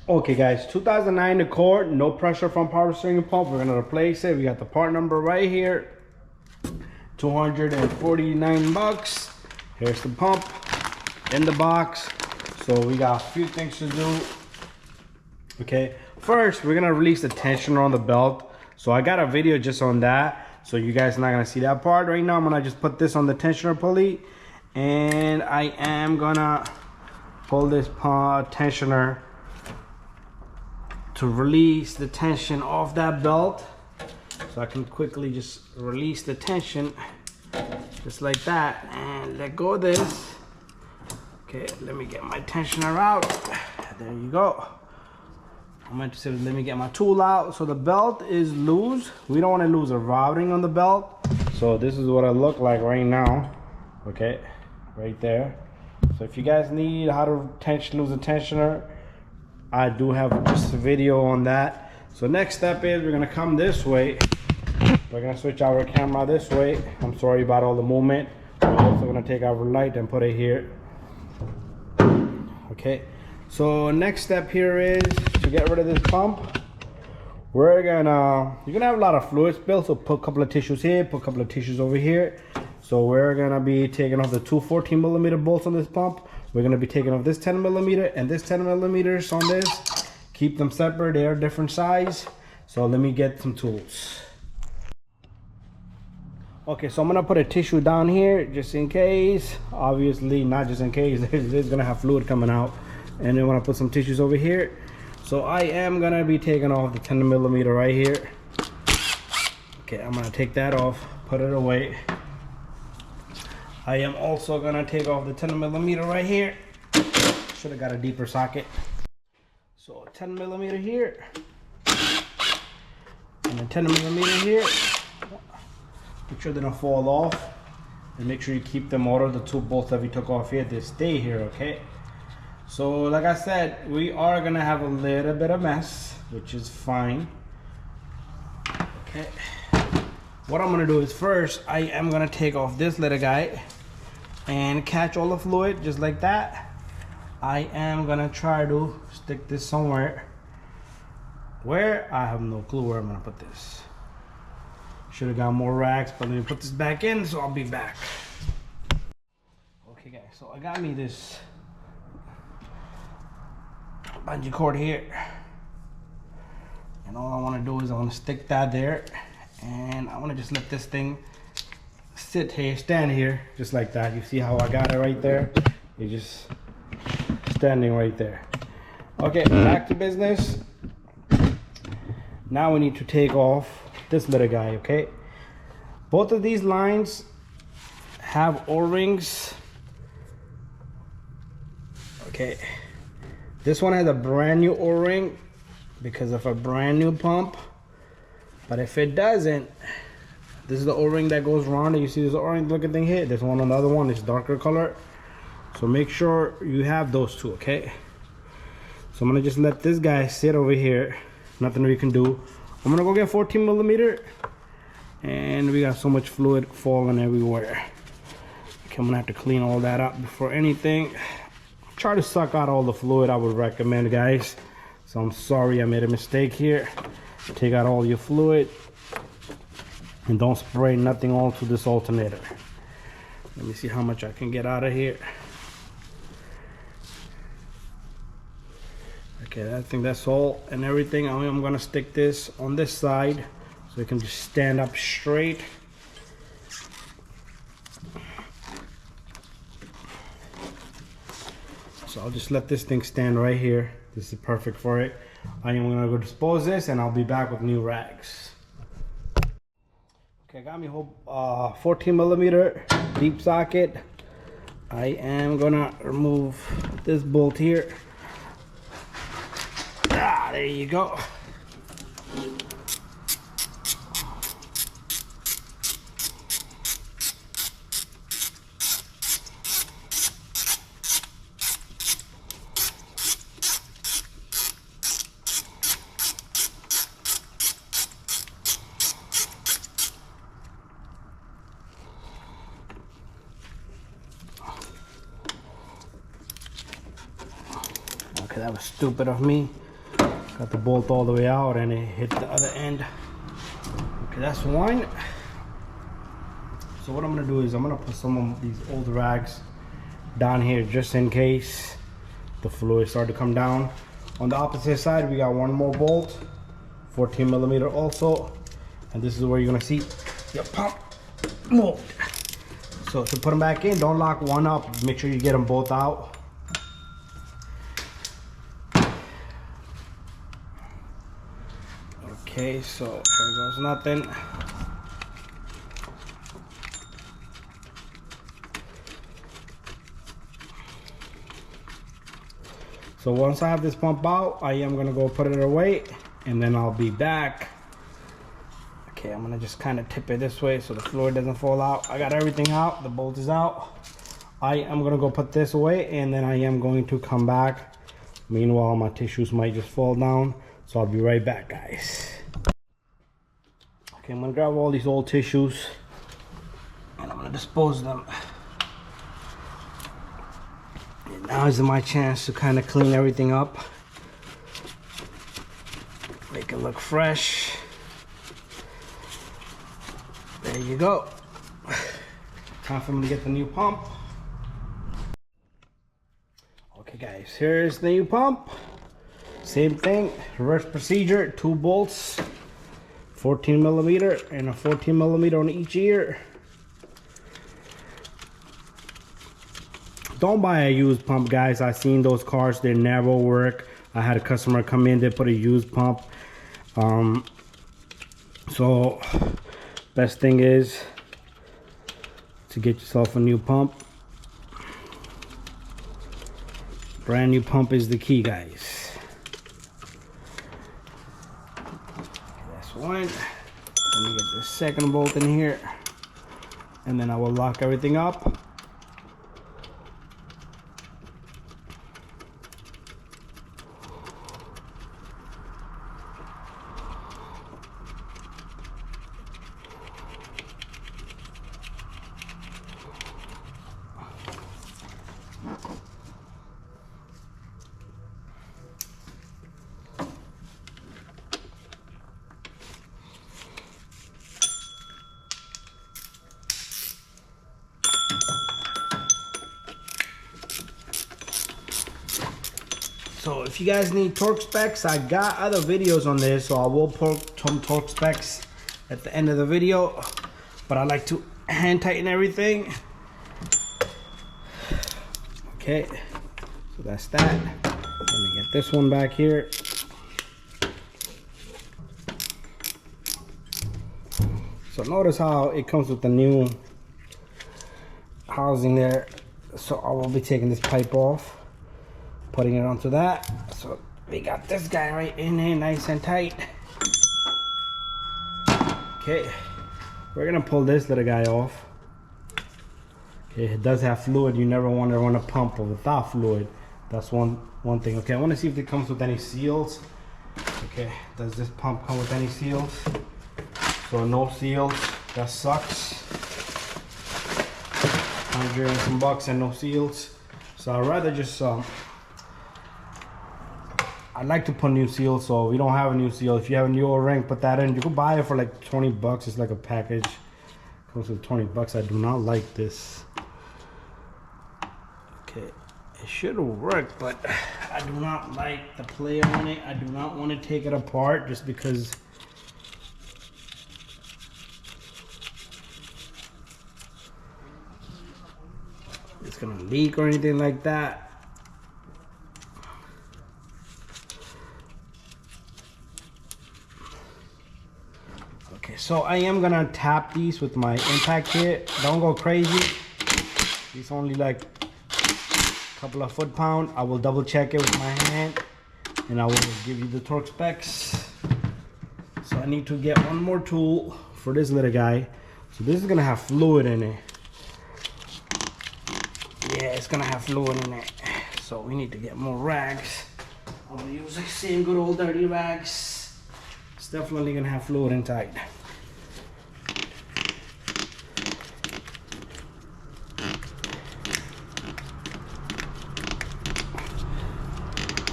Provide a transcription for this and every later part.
Okay guys, 2009 Accord, no pressure from Power Steering Pump. We're gonna replace it. We got the part number right here, 249 bucks. Here's the pump in the box. So we got a few things to do. Okay, first we're gonna release the tensioner on the belt. So I got a video just on that, so you guys are not gonna see that part right now. I'm gonna just put this on the tensioner pulley, and I am gonna pull this tensioner to release the tension off that belt. So I can quickly just release the tension just like that and let go of this. Okay, let me get my tensioner out. There you go. I'm going to say, let me get my tool out. So the belt is loose. We don't want to lose a routing on the belt. So this is what I look like right now. Okay, right there. So if you guys need how to lose a tensioner, I do have just a video on that. So next step is we're gonna come this way. We're gonna switch our camera this way. I'm sorry about all the movement. We're also gonna take our light and put it here. Okay, so next step here is to get rid of this pump. You're gonna have a lot of fluid spill, so put a couple of tissues here, put a couple of tissues over here. So we're gonna be taking off the two 14mm bolts on this pump. We're gonna be taking off this 10mm and this 10mm on this. Keep them separate, they are different size. So let me get some tools. Okay, so I'm gonna put a tissue down here just in case. Obviously, not just in case, there's gonna have fluid coming out. And then I'm gonna put some tissues over here. So I am gonna be taking off the 10mm right here. Okay, I'm gonna take that off, put it away. I am also gonna take off the 10mm right here. Should have got a deeper socket. So 10mm here, and then 10mm here. Make sure they don't fall off, and make sure you keep them out of the two bolts that we took off here. They stay here, okay? So like I said, we are gonna have a little bit of mess, which is fine. Okay. What I'm gonna do is first, I am gonna take off this little guy and catch all the fluid just like that. I am gonna try to stick this somewhere where I have no clue where I'm gonna put this. Should have got more racks, but let me put this back in, so I'll be back. Okay guys, so I got me this bungee cord here, and all I want to do is I want to stick that there, and I want to just let this thing sit here, stand here, just like that. You see how I got it right there? It's just standing right there. Okay, back to business. Now we need to take off this little guy, okay? Both of these lines have O-rings. Okay, this one has a brand new O-ring because of a brand new pump. But if it doesn't, this is the O-ring that goes around it. You see this orange looking thing here? There's one on the other one, it's darker color. So make sure you have those two, okay? So I'm gonna just let this guy sit over here. Nothing we can do. I'm gonna go get 14mm, and we got so much fluid falling everywhere. Okay, I'm gonna have to clean all that up before anything. Try to suck out all the fluid, I would recommend, guys. So I'm sorry I made a mistake here. Take out all your fluid and don't spray nothing onto this alternator. Let me see how much I can get out of here. Okay, I think that's all and everything. I'm gonna stick this on this side so it can just stand up straight. So I'll just let this thing stand right here. This is perfect for it. I am gonna go dispose this, and I'll be back with new rags. Okay, I got me a whole 14mm deep socket. I am gonna remove this bolt here. Ah, there you go. Okay, that was stupid of me. Got the bolt all the way out and it hit the other end. Okay, that's one. So what I'm gonna do is I'm gonna put some of these old rags down here just in case the fluid start to come down. On the opposite side, we got one more bolt, 14 millimeter also, and this is where you're gonna see your pump moved. So to put them back in, don't lock one up. Make sure you get them both out. Okay, so there goes nothing. So once I have this pump out, I am gonna go put it away and then I'll be back. Okay, I'm gonna just kind of tip it this way so the fluid doesn't fall out. I got everything out, the bolt is out. I am gonna go put this away and then I am going to come back. Meanwhile, my tissues might just fall down. So I'll be right back, guys. Okay, I'm gonna grab all these old tissues and I'm gonna dispose of them. Now is my chance to kind of clean everything up, make it look fresh. There you go. Time for me to get the new pump. Okay guys, here's the new pump. Same thing, reverse procedure, 2 bolts, 14 millimeter and a 14 millimeter on each ear. Don't buy a used pump, guys. I've seen those cars, they never work. I had a customer come in, they put a used pump. So best thing is to get yourself a new pump. Brand new pump is the key, guys. That's one. Let me get the second bolt in here and then I will lock everything up. So if you guys need torque specs, I got other videos on this, so I will put some torque specs at the end of the video, but I like to hand tighten everything. Okay, so that's that. Let me get this one back here. So notice how it comes with the new housing there. So I will be taking this pipe off, putting it onto that. So we got this guy right in there, nice and tight. Okay, we're gonna pull this little guy off. Okay, it does have fluid. You never want to run a pump without fluid. That's one thing. Okay, I want to see if it comes with any seals. Okay, does this pump come with any seals? So no seals, that sucks. 100 and some bucks and no seals. So I'd rather just I'd like to put new seals. So we don't have a new seal. If you have a new O-ring, put that in. You could buy it for like 20 bucks. It's like a package. Comes with 20 bucks. I do not like this. Okay, it should work, but I do not like the play on it. I do not want to take it apart just because it's gonna leak or anything like that. Okay, so I am gonna tap these with my impact kit. Don't go crazy. It's only like a couple of foot-pounds. I will double check it with my hand and I will give you the torque specs. So I need to get one more tool for this little guy. So this is gonna have fluid in it. Yeah, it's gonna have fluid in it. So we need to get more rags. I'm gonna use the same good old dirty rags. It's definitely gonna have fluid inside.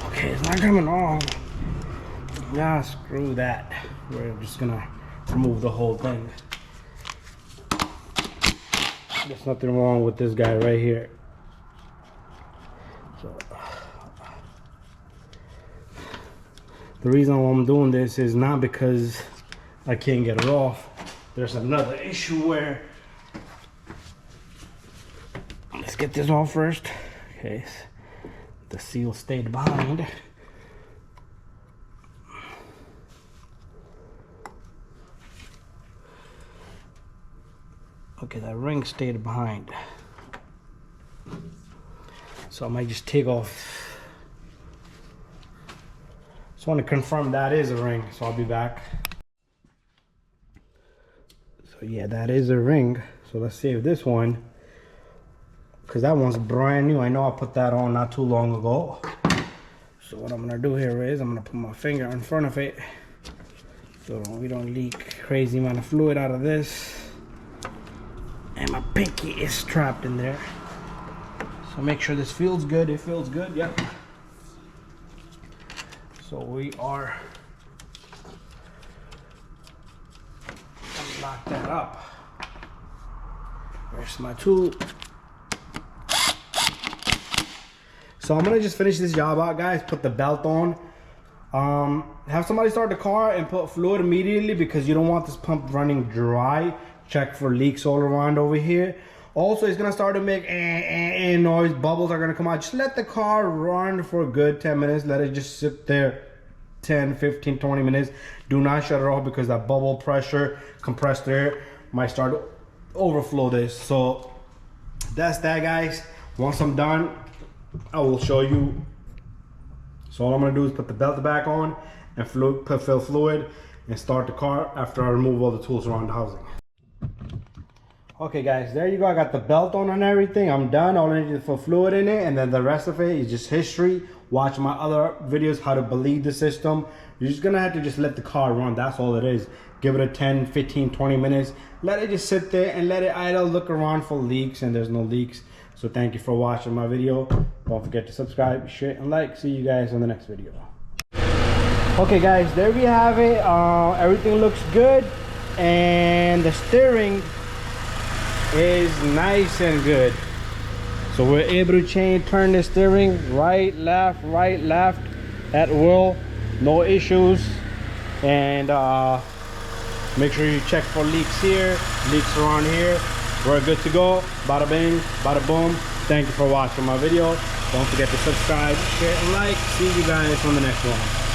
Okay, it's not coming off. Nah, screw that. We're just gonna remove the whole thing. There's nothing wrong with this guy right here. So, the reason why I'm doing this is not because I can't get it off. There's another issue where, let's get this off first. Okay, the seal stayed behind. Okay, that ring stayed behind. So I might just take off. Just want to confirm that is a ring, so I'll be back. So yeah, that is a ring. So let's save this one, because that one's brand new. I know I put that on not too long ago. So what I'm gonna do here is I'm gonna put my finger in front of it so we don't leak crazy amount of fluid out of this. And my pinky is trapped in there. So make sure this feels good. It feels good, yep. So we are gonna lock that up. Where's my tool? So I'm gonna just finish this job out, guys. Put the belt on. Have somebody start the car and put fluid immediately, because you don't want this pump running dry. Check for leaks all around over here. Also, it's gonna start to make noise. Bubbles are gonna come out. Just let the car run for a good 10 minutes. Let it just sit there 10, 15, 20 minutes. Do not shut it off, because that bubble pressure, compressed air, might start to overflow this. So that's that, guys. Once I'm done, I will show you. So all I'm gonna do is put the belt back on and fill fluid and start the car after I remove all the tools around the housing. Okay guys, there you go. I got the belt on and everything. I'm done. All I need is for fluid in it, and then the rest of it is just history. Watch my other videos how to bleed the system. You're just gonna have to just let the car run. That's all it is. Give it a 10, 15, 20 minutes. Let it just sit there and let it idle. Look around for leaks, and there's no leaks. So thank you for watching my video. Don't forget to subscribe, share, and like. See you guys on the next video. Okay guys, there we have it. Everything looks good, and the steering is nice and good. So we're able to turn the steering right, left at will. No issues. And make sure you check for leaks here, leaks around here. We're good to go. Bada bing, bada boom. Thank you for watching my video. Don't forget to subscribe, share, and like. See you guys on the next one.